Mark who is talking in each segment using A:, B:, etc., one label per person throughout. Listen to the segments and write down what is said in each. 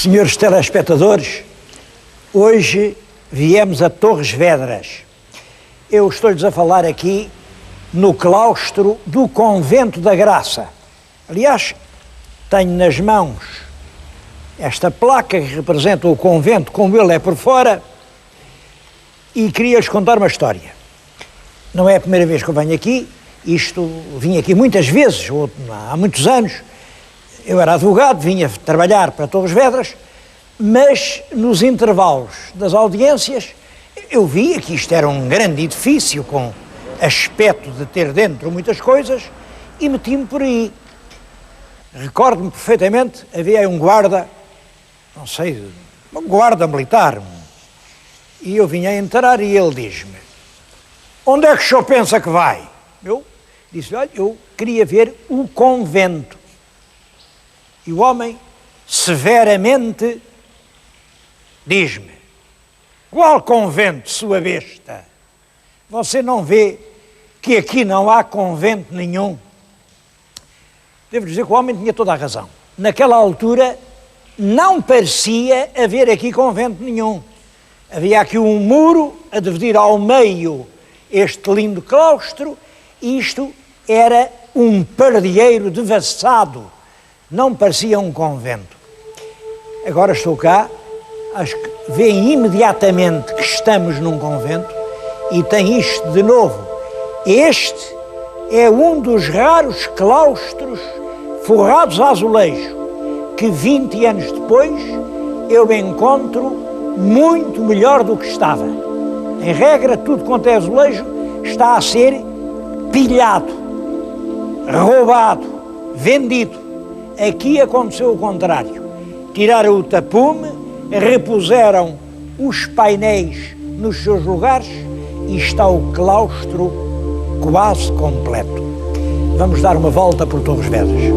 A: Senhores telespectadores, hoje viemos a Torres Vedras. Eu estou-lhes a falar aqui no claustro do Convento da Graça. Aliás, tenho nas mãos esta placa que representa o convento como ele é por fora e queria-lhes contar uma história. Não é a primeira vez que eu venho aqui, vim aqui muitas vezes, há muitos anos. Eu era advogado, vinha trabalhar para Torres Vedras, mas nos intervalos das audiências eu via que isto era um grande edifício com aspecto de ter dentro muitas coisas e meti-me por aí. Recordo-me perfeitamente, havia aí um guarda, não sei, um guarda militar, e eu vinha a entrar e ele diz-me: onde é que o senhor pensa que vai? Eu disse: olha, eu queria ver o convento. E o homem, severamente, diz-me: qual convento, sua besta? Você não vê que aqui não há convento nenhum? Devo dizer que o homem tinha toda a razão. Naquela altura, não parecia haver aqui convento nenhum. Havia aqui um muro a dividir ao meio este lindo claustro, e isto era um pardieiro devassado. Não parecia um convento. Agora estou cá, acho que veem imediatamente que estamos num convento e tem isto de novo. Este é um dos raros claustros forrados a azulejo que 20 anos depois eu encontro muito melhor do que estava. Em regra, tudo quanto é azulejo está a ser pilhado, roubado, vendido. Aqui aconteceu o contrário. Tiraram o tapume, repuseram os painéis nos seus lugares e está o claustro quase completo. Vamos dar uma volta por Torres Vedras.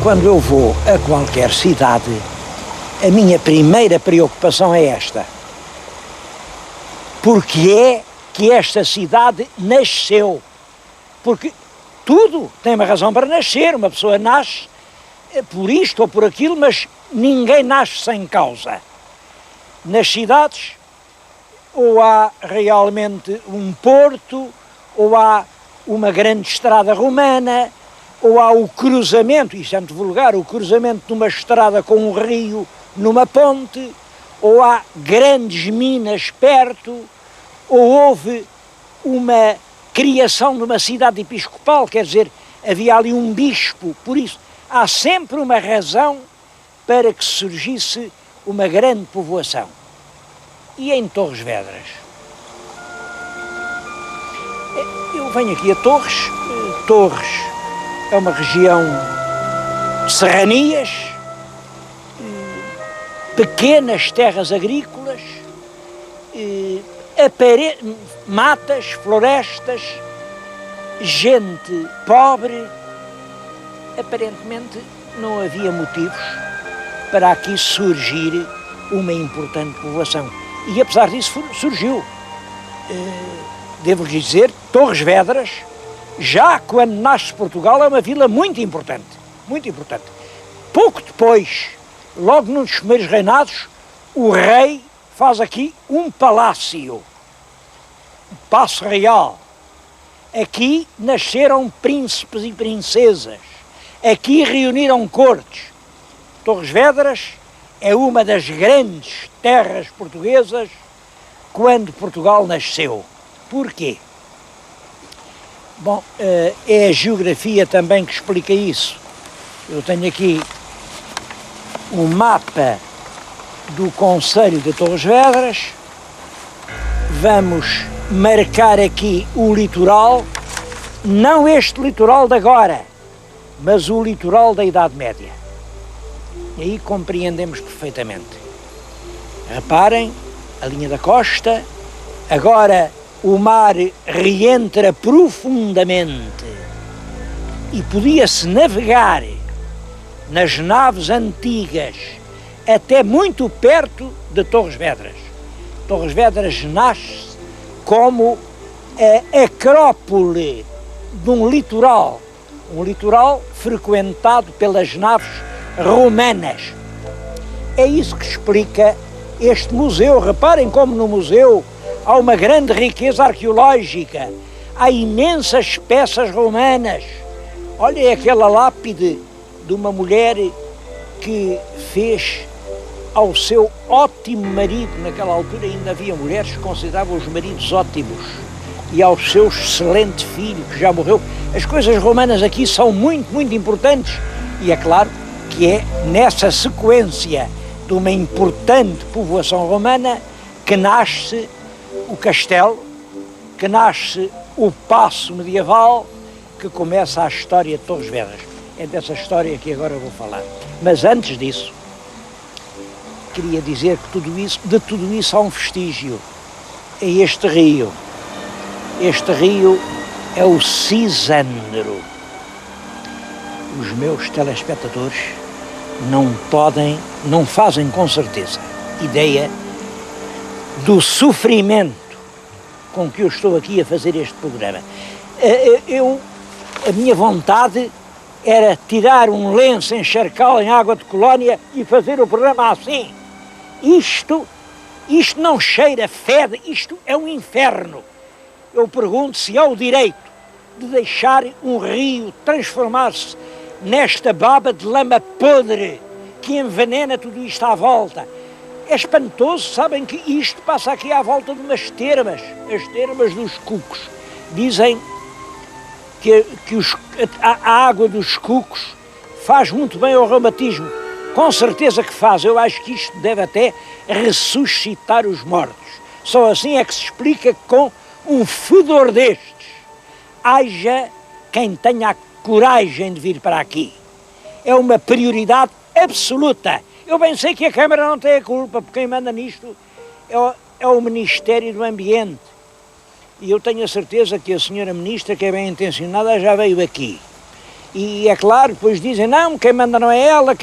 A: Quando eu vou a qualquer cidade, a minha primeira preocupação é esta: porque é que esta cidade nasceu? Porque tudo tem uma razão para nascer, uma pessoa nasce por isto ou por aquilo, mas ninguém nasce sem causa. Nas cidades, ou há realmente um porto, ou há uma grande estrada romana, ou há o cruzamento, isto é muito vulgar, o cruzamento de uma estrada com um rio numa ponte, ou há grandes minas perto, ou houve uma criação de uma cidade episcopal, quer dizer, havia ali um bispo. Por isso, há sempre uma razão para que surgisse uma grande povoação. E em Torres Vedras? Eu venho aqui a Torres é uma região de serranias, pequenas terras agrícolas, matas, florestas, gente pobre. Aparentemente não havia motivos para aqui surgir uma importante povoação. E apesar disso surgiu. Devo-lhes dizer, Torres Vedras, já quando nasce Portugal, é uma vila muito importante, muito importante. Pouco depois, logo nos primeiros reinados, o rei faz aqui um palácio, um Paço Real. Aqui nasceram príncipes e princesas, aqui reuniram cortes. Torres Vedras é uma das grandes terras portuguesas quando Portugal nasceu. Porquê? Bom, é a geografia também que explica isso. Eu tenho aqui um mapa do concelho de Torres Vedras. Vamos marcar aqui o litoral, não este litoral de agora, mas o litoral da Idade Média. E aí compreendemos perfeitamente. Reparem, a linha da costa, agora o mar reentra profundamente e podia-se navegar nas naves antigas até muito perto de Torres Vedras. Torres Vedras nasce como a acrópole de um litoral frequentado pelas naves romanas. É isso que explica este museu. Reparem como no museu há uma grande riqueza arqueológica, há imensas peças romanas. Olha aquela lápide de uma mulher que fez ao seu ótimo marido, naquela altura ainda havia mulheres que consideravam os maridos ótimos, e ao seu excelente filho, que já morreu. As coisas romanas aqui são muito, muito importantes, e é claro que é nessa sequência de uma importante povoação romana que nasce o castelo, que nasce o paço medieval, que começa a história de Torres Vedras. É dessa história que agora vou falar. Mas antes disso, queria dizer que de tudo isso há um vestígio. É este rio. Este rio é o Cisândaro. Os meus telespectadores não fazem com certeza ideia do sofrimento com que eu estou aqui a fazer este programa. A minha vontade era tirar um lenço, encharcá-lo em água de colónia e fazer o programa assim. Isto não cheira, fede, isto é um inferno. Eu pergunto se há o direito de deixar um rio transformar-se nesta baba de lama podre que envenena tudo isto à volta. É espantoso, sabem que isto passa aqui à volta de umas termas, as termas dos Cucos. Dizem que a água dos Cucos faz muito bem ao reumatismo. Com certeza que faz, eu acho que isto deve até ressuscitar os mortos. Só assim é que se explica com um fedor destes. Haja quem tenha a coragem de vir para aqui. É uma prioridade absoluta. Eu bem sei que a Câmara não tem a culpa, porque quem manda nisto é o Ministério do Ambiente. E eu tenho a certeza que a senhora Ministra, que é bem intencionada, já veio aqui. E é claro, depois dizem, não, quem manda não é ela,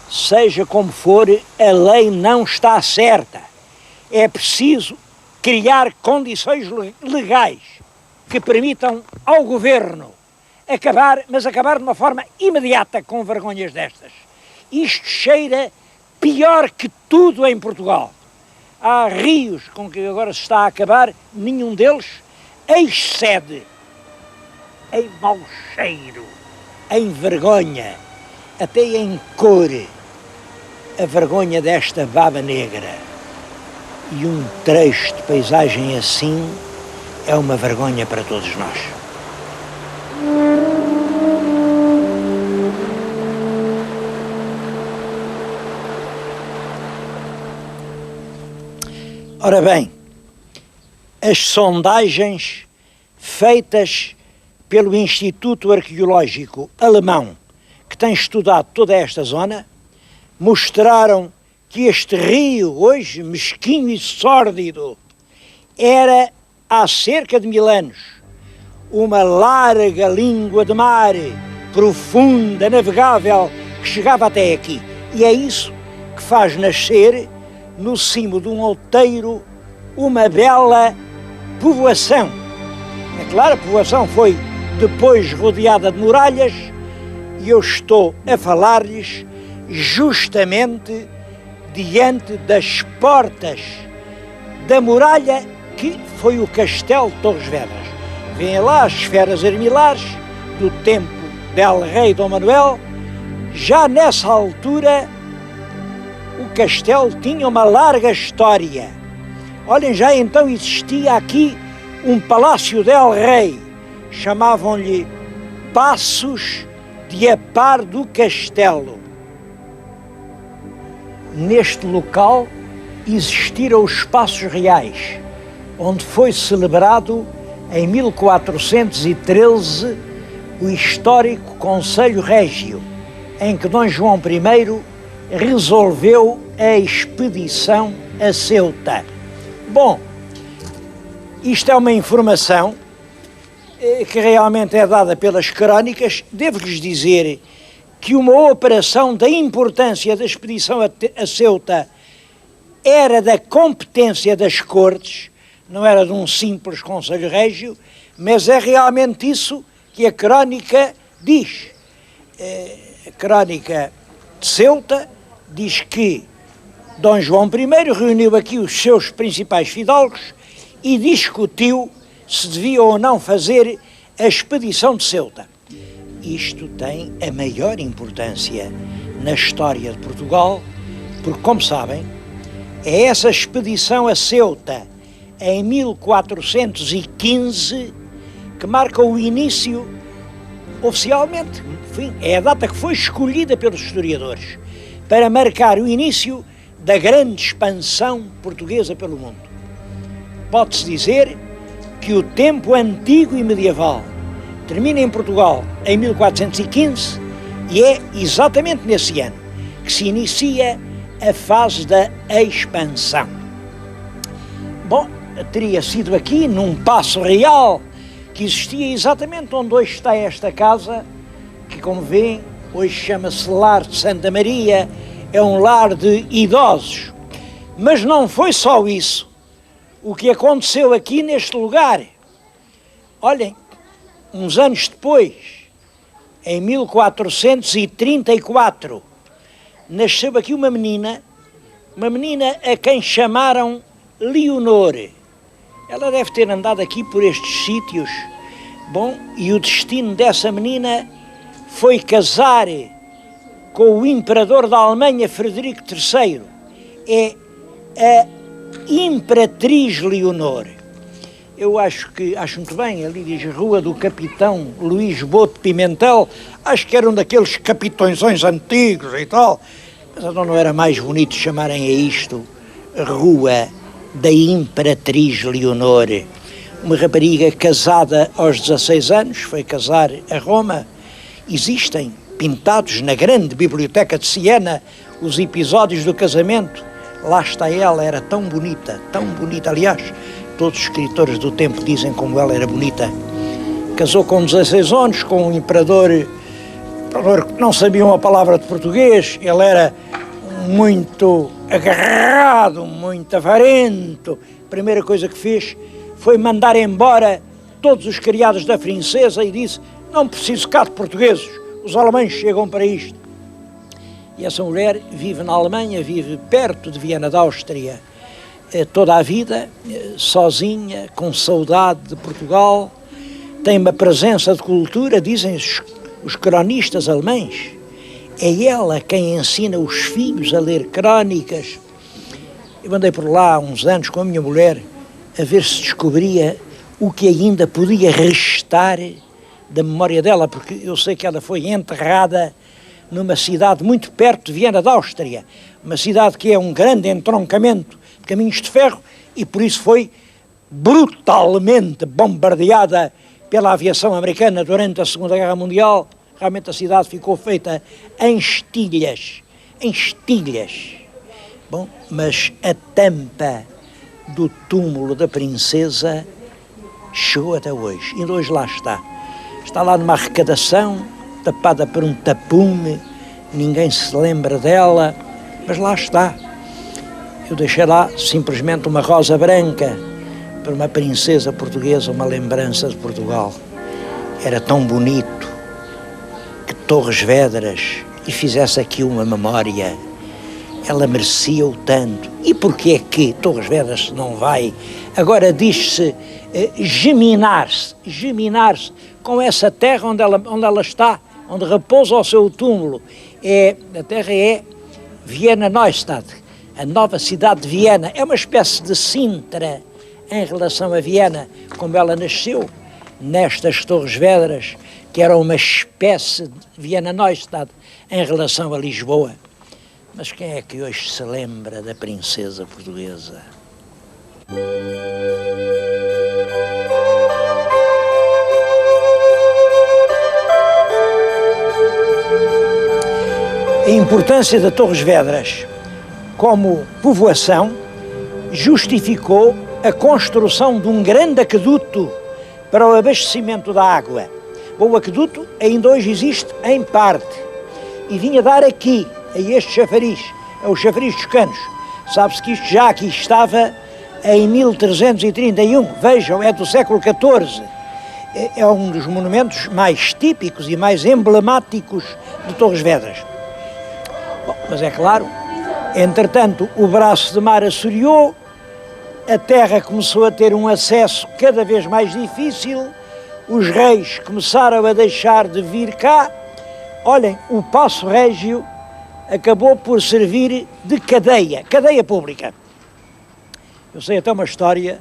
A: Seja como for, a lei não está certa. É preciso criar condições legais que permitam ao Governo acabar de uma forma imediata com vergonhas destas. Isto cheira pior que tudo em Portugal. Há rios com que agora se está a acabar, nenhum deles excede em mau cheiro, em vergonha, até em cor, a vergonha desta baba negra. E um trecho de paisagem assim é uma vergonha para todos nós. Ora bem, as sondagens feitas pelo Instituto Arqueológico Alemão, que tem estudado toda esta zona, mostraram que este rio, hoje mesquinho e sórdido, era, há cerca de 1000 anos, uma larga língua de mar, profunda, navegável, que chegava até aqui. E é isso que faz nascer, no cimo de um outeiro, uma bela povoação. É claro, a povoação foi depois rodeada de muralhas, e eu estou a falar-lhes justamente diante das portas da muralha que foi o Castelo de Torres Vedras. Vêm lá as esferas armilares do tempo del Rei Dom Manuel. Já nessa altura o castelo tinha uma larga história. Olhem, já então existia aqui um palácio del Rei, chamavam-lhe Passos de Apar do Castelo. Neste local existiram os Passos Reais, onde foi celebrado em 1413 o histórico Conselho Régio, em que Dom João I resolveu a expedição a Ceuta. Bom, isto é uma informação que realmente é dada pelas crónicas. Devo-lhes dizer que uma operação da importância da expedição a Ceuta era da competência das Cortes, não era de um simples Conselho Régio, mas é realmente isso que a crónica diz. A crónica de Ceuta diz que Dom João I reuniu aqui os seus principais fidalgos e discutiu se devia ou não fazer a expedição de Ceuta. Isto tem a maior importância na história de Portugal, porque, como sabem, é essa expedição a Ceuta, em 1415, que marca o início, oficialmente, enfim, é a data que foi escolhida pelos historiadores, para marcar o início da grande expansão portuguesa pelo mundo. Pode-se dizer que o tempo antigo e medieval termina em Portugal em 1415 e é exatamente nesse ano que se inicia a fase da expansão. Bom, teria sido aqui, num Paço Real, que existia exatamente onde hoje está esta casa, que, como veem, hoje chama-se Lar de Santa Maria, é um lar de idosos. Mas não foi só isso o que aconteceu aqui neste lugar. Olhem, uns anos depois, em 1434, nasceu aqui uma menina a quem chamaram Leonor. Ela deve ter andado aqui por estes sítios. Bom, e o destino dessa menina foi casar com o imperador da Alemanha, Frederico III. É a Imperatriz Leonor. Eu acho muito bem, ali diz Rua do Capitão Luís Boto Pimentel, acho que era um daqueles capitõezões antigos e tal, mas não era mais bonito chamarem a isto Rua da Imperatriz Leonor. Uma rapariga casada aos 16 anos, foi casar a Roma. Existem, pintados na grande biblioteca de Siena, os episódios do casamento. Lá está ela, era tão bonita, aliás, todos os escritores do tempo dizem como ela era bonita. Casou com 16 anos, com um imperador que não sabia uma palavra de português, ele era muito agarrado, muito avarento. A primeira coisa que fez foi mandar embora todos os criados da princesa e disse: não preciso cá de portugueses, os alemães chegam para isto. E essa mulher vive na Alemanha, vive perto de Viena da Áustria, toda a vida, sozinha, com saudade de Portugal, tem uma presença de cultura, dizem os cronistas alemães. É ela quem ensina os filhos a ler crónicas. Eu andei por lá há uns anos com a minha mulher a ver se descobria o que ainda podia restar da memória dela, porque eu sei que ela foi enterrada numa cidade muito perto de Viena da Áustria, uma cidade que é um grande entroncamento de caminhos de ferro e por isso foi brutalmente bombardeada pela aviação americana durante a Segunda Guerra Mundial. Realmente a cidade ficou feita em estilhas. Bom, mas a tampa do túmulo da princesa chegou até hoje, e hoje lá está. Está lá numa arrecadação, tapada por um tapume, ninguém se lembra dela, mas lá está. Eu deixei lá simplesmente uma rosa branca para uma princesa portuguesa, uma lembrança de Portugal. Era tão bonito que Torres Vedras lhe fizesse aqui uma memória. Ela merecia o tanto. E porquê é que Torres Vedras não vai? Agora diz-se geminar-se com essa terra onde ela está, onde repousa o seu túmulo. A terra é Viena Neustadt, a nova cidade de Viena. É uma espécie de Sintra em relação a Viena, como ela nasceu nestas Torres Vedras, que era uma espécie de Viena Neustadt em relação a Lisboa. Mas quem é que hoje se lembra da princesa portuguesa? A importância de Torres Vedras como povoação justificou a construção de um grande aqueduto para o abastecimento da água. Bom, o aqueduto ainda hoje existe em parte, e vinha dar aqui, a este chafariz, é o chafariz dos Canos. Sabe-se que isto já aqui estava em 1331, vejam, é do século XIV. É um dos monumentos mais típicos e mais emblemáticos de Torres Vedras. Bom, mas é claro, entretanto, o braço de mar assoreou, a terra começou a ter um acesso cada vez mais difícil, os reis começaram a deixar de vir cá. Olhem, o Paço Régio acabou por servir de cadeia pública. Eu sei até uma história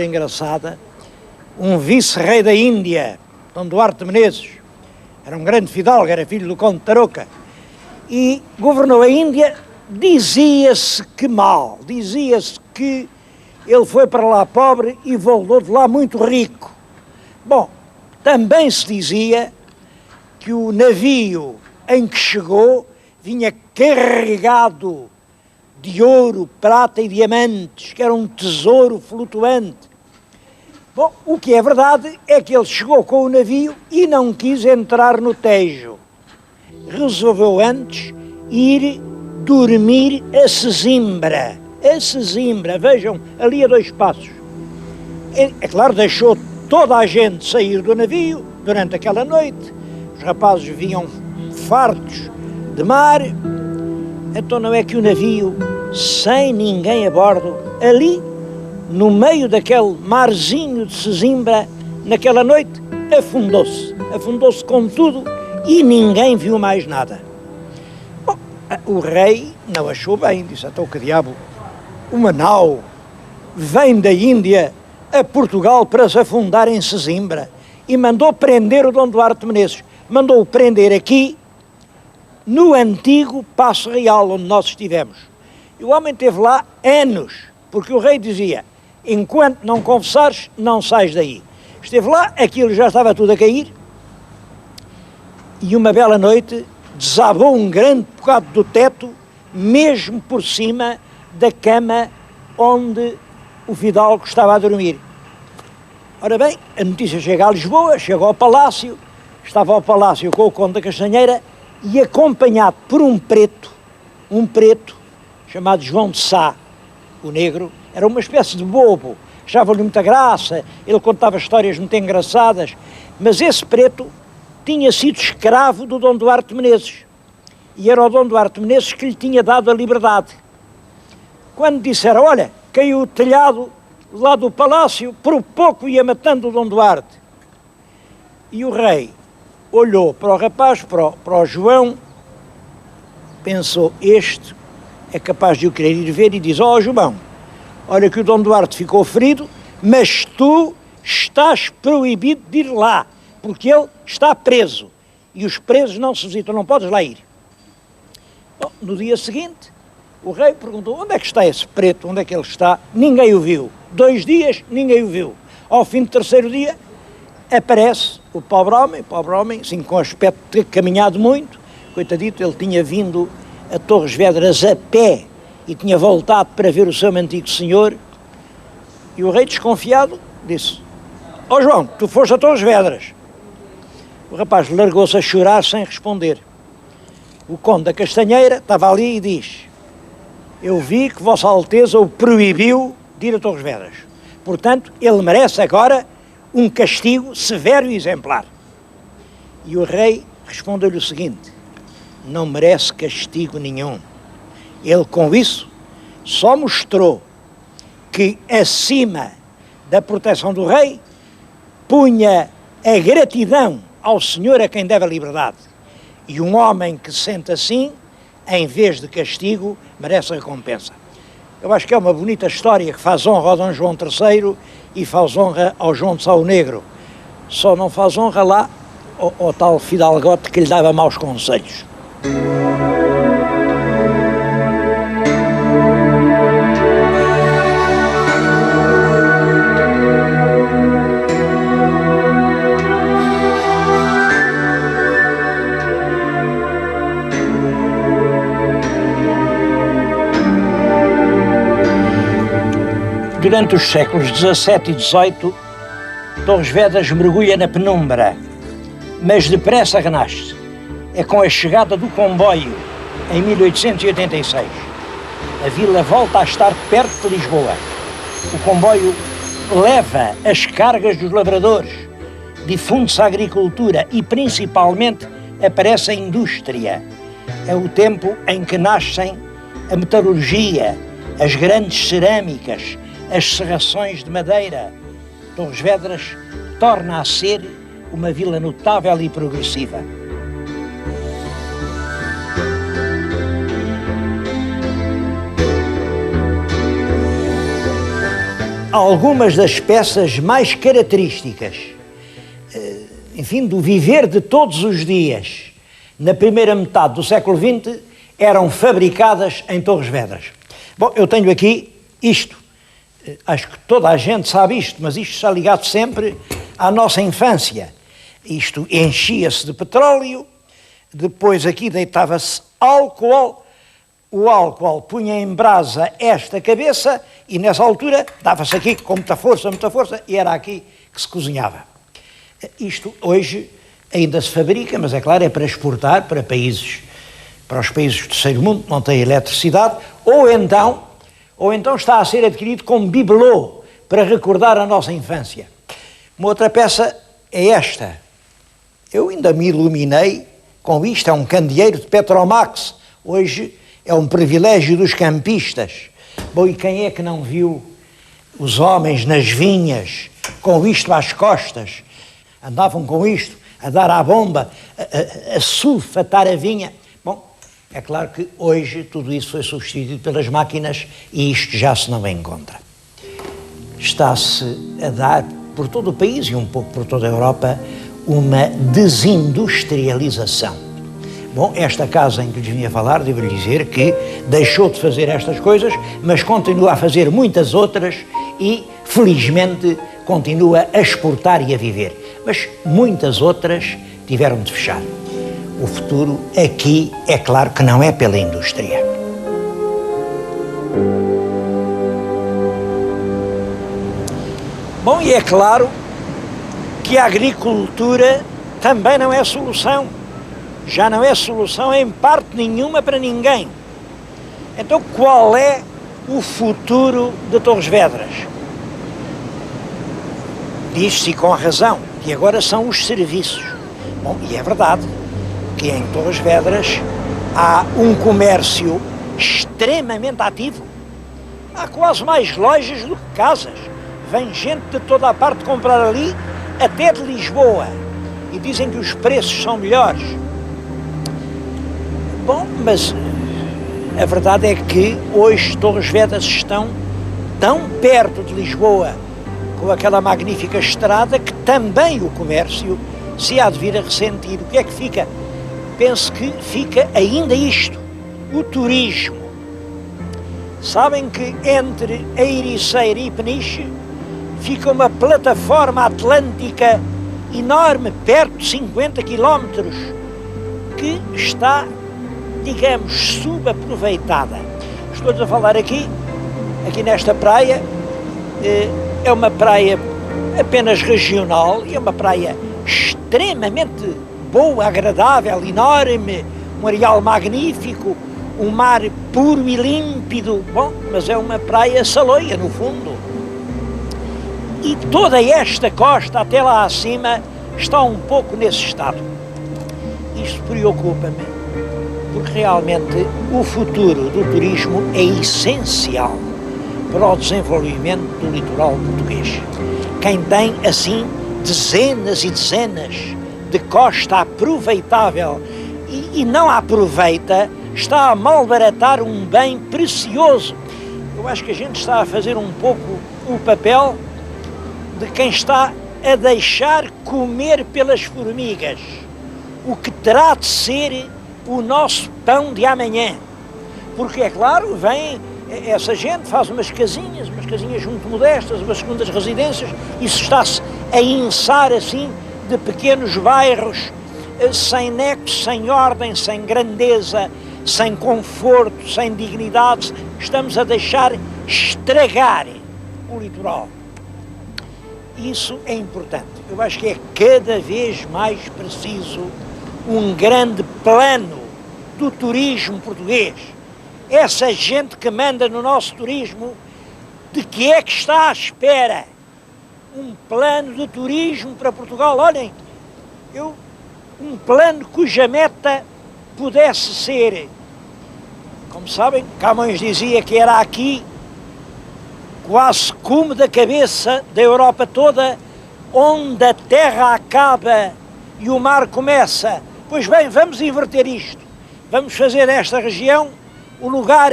A: engraçada. Um vice-rei da Índia, Dom Duarte de Menezes, era um grande fidalgo, era filho do conde de Tarouca, e governou a Índia. Dizia-se que mal, dizia-se que ele foi para lá pobre e voltou de lá muito rico. Bom, também se dizia que o navio em que chegou vinha carregado de ouro, prata e diamantes, que era um tesouro flutuante. Bom, o que é verdade é que ele chegou com o navio e não quis entrar no Tejo. Resolveu antes ir dormir a Sesimbra. A Sesimbra, vejam, ali a 2 passos. É claro, deixou toda a gente sair do navio durante aquela noite. Os rapazes vinham fartos de mar. Então não é que o navio, sem ninguém a bordo, ali, no meio daquele marzinho de Sesimbra, naquela noite, afundou-se com tudo e ninguém viu mais nada. Bom, o rei não achou bem, disse, então que diabo, uma nau vem da Índia a Portugal para se afundar em Sesimbra, e mandou prender o Dom Duarte de Menezes, mandou-o prender aqui, no antigo Paço Real, onde nós estivemos. E o homem esteve lá anos, porque o rei dizia, enquanto não confessares, não sais daí. Esteve lá, aquilo já estava tudo a cair, e uma bela noite desabou um grande bocado do teto, mesmo por cima da cama onde o fidalgo estava a dormir. Ora bem, a notícia chega a Lisboa, chega ao palácio, estava ao palácio com o conde da Castanheira e acompanhado por um preto chamado João de Sá, o negro, era uma espécie de bobo, achava-lhe muita graça, ele contava histórias muito engraçadas, mas esse preto tinha sido escravo do Dom Duarte de Menezes, e era o Dom Duarte de Menezes que lhe tinha dado a liberdade. Quando disseram, olha, caiu o telhado lá do palácio, por pouco ia matando o Dom Duarte. E o rei olhou para o rapaz, para o João, pensou, este é capaz de o querer ir ver, e diz, ó João, olha que o Dom Duarte ficou ferido, mas tu estás proibido de ir lá, porque ele está preso, e os presos não se visitam, não podes lá ir. Bom, no dia seguinte, o rei perguntou, onde é que está esse preto, onde é que ele está? Ninguém o viu. 2 dias, ninguém o viu. Ao fim do 3º dia, aparece o pobre homem, assim, com aspecto de ter caminhado muito, coitadito, ele tinha vindo a Torres Vedras a pé e tinha voltado para ver o seu antigo senhor, e o rei, desconfiado, disse, ó João, tu foste a Torres Vedras. O rapaz largou-se a chorar sem responder. O conde da Castanheira estava ali e diz, eu vi que Vossa Alteza o proibiu de ir a Torres Vedras. Portanto, ele merece agora um castigo severo e exemplar. E o rei respondeu-lhe o seguinte, não merece castigo nenhum. Ele, com isso, só mostrou que, acima da proteção do rei, punha a gratidão ao Senhor a quem deve a liberdade. E um homem que se sente assim, em vez de castigo, merece recompensa. Eu acho que é uma bonita história que faz honra ao Dom João III e faz honra ao João de Sá o Negro. Só não faz honra lá ao tal fidalgote que lhe dava maus conselhos. Durante os séculos XVII e XVIII, Torres Vedras mergulha na penumbra, mas depressa renasce. é com a chegada do comboio em 1886. A vila volta a estar perto de Lisboa. O comboio leva as cargas dos lavradores, difunde-se a agricultura e, principalmente, aparece a indústria. É o tempo em que nascem a metalurgia, as grandes cerâmicas, as serrações de madeira. Torres Vedras torna a ser uma vila notável e progressiva. Algumas das peças mais características, enfim, do viver de todos os dias, na primeira metade do século XX, eram fabricadas em Torres Vedras. Bom, eu tenho aqui isto. Acho que toda a gente sabe isto, mas isto está ligado sempre à nossa infância. Isto enchia-se de petróleo, depois aqui deitava-se álcool, o álcool punha em brasa esta cabeça e nessa altura dava-se aqui com muita força, e era aqui que se cozinhava. Isto hoje ainda se fabrica, mas é claro, é para exportar para os países do terceiro mundo, que não têm eletricidade, ou então está a ser adquirido como bibelô, para recordar a nossa infância. Uma outra peça é esta. Eu ainda me iluminei com isto, é um candeeiro de Petromax, hoje é um privilégio dos campistas. Bom, e quem é que não viu os homens nas vinhas, com isto às costas, andavam com isto, a dar à bomba, a sulfatar a vinha? Bom, é claro que hoje tudo isso foi substituído pelas máquinas e isto já se não encontra. Está-se a dar por todo o país e um pouco por toda a Europa uma desindustrialização. Bom, esta casa em que lhes vinha falar, devo lhe dizer que deixou de fazer estas coisas, mas continua a fazer muitas outras e, felizmente, continua a exportar e a viver. Mas muitas outras tiveram de fechar. O futuro aqui, é claro que não é pela indústria. Bom, e é claro que a agricultura também não é solução. Já não é solução em parte nenhuma para ninguém. Então, qual é o futuro de Torres Vedras? Diz-se com razão que agora são os serviços. Bom, e é verdade que em Torres Vedras há um comércio extremamente ativo. Há quase mais lojas do que casas. Vem gente de toda a parte comprar ali, até de Lisboa. E dizem que os preços são melhores. Bom, mas a verdade é que hoje Torres Vedras estão tão perto de Lisboa, com aquela magnífica estrada, que também o comércio se há de vir a ressentir. O que é que fica? Penso que fica ainda isto, o turismo. Sabem que entre a Ericeira e Peniche fica uma plataforma atlântica enorme, perto de 50 quilómetros, que está, digamos, subaproveitada. Estou a falar aqui nesta praia, é uma praia apenas regional e é uma praia extremamente boa, agradável, enorme, um areal magnífico, um mar puro e límpido. Bom, mas é uma praia saloia, no fundo. E toda esta costa, até lá acima, está um pouco nesse estado. Isto preocupa-me, porque realmente o futuro do turismo é essencial para o desenvolvimento do litoral português. Quem tem, assim, dezenas e dezenas de costa aproveitável e não a aproveita, está a malbaratar um bem precioso. Eu acho que a gente está a fazer um pouco o papel de quem está a deixar comer pelas formigas o que terá de ser o nosso pão de amanhã. Porque, é claro, vem essa gente, faz umas casinhas muito modestas, umas segundas residências, e se está-se a inçar assim de pequenos bairros, sem nexo, sem ordem, sem grandeza, sem conforto, sem dignidade. Estamos a deixar estragar o litoral. Isso é importante. Eu acho que é cada vez mais preciso um grande plano do turismo português. Essa gente que manda no nosso turismo, de que é que está à espera? Um plano de turismo para Portugal. Olhem, um plano cuja meta pudesse ser, como sabem, Camões dizia que era aqui, quase cume da cabeça da Europa toda, onde a terra acaba e o mar começa. Pois bem, vamos inverter isto. Vamos fazer desta região o lugar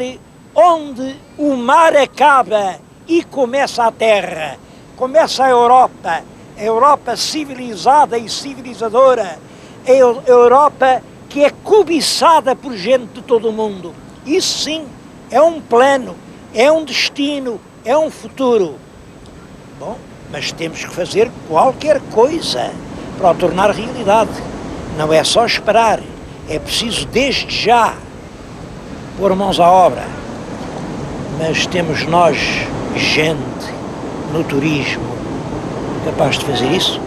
A: onde o mar acaba e começa a terra. Começa a Europa civilizada e civilizadora, a Europa que é cobiçada por gente de todo o mundo. Isso sim é um plano, é um destino, é um futuro. Bom, mas temos que fazer qualquer coisa para o tornar realidade. Não é só esperar, é preciso desde já pôr mãos à obra. Mas temos nós, gente, no turismo, capaz de fazer isso?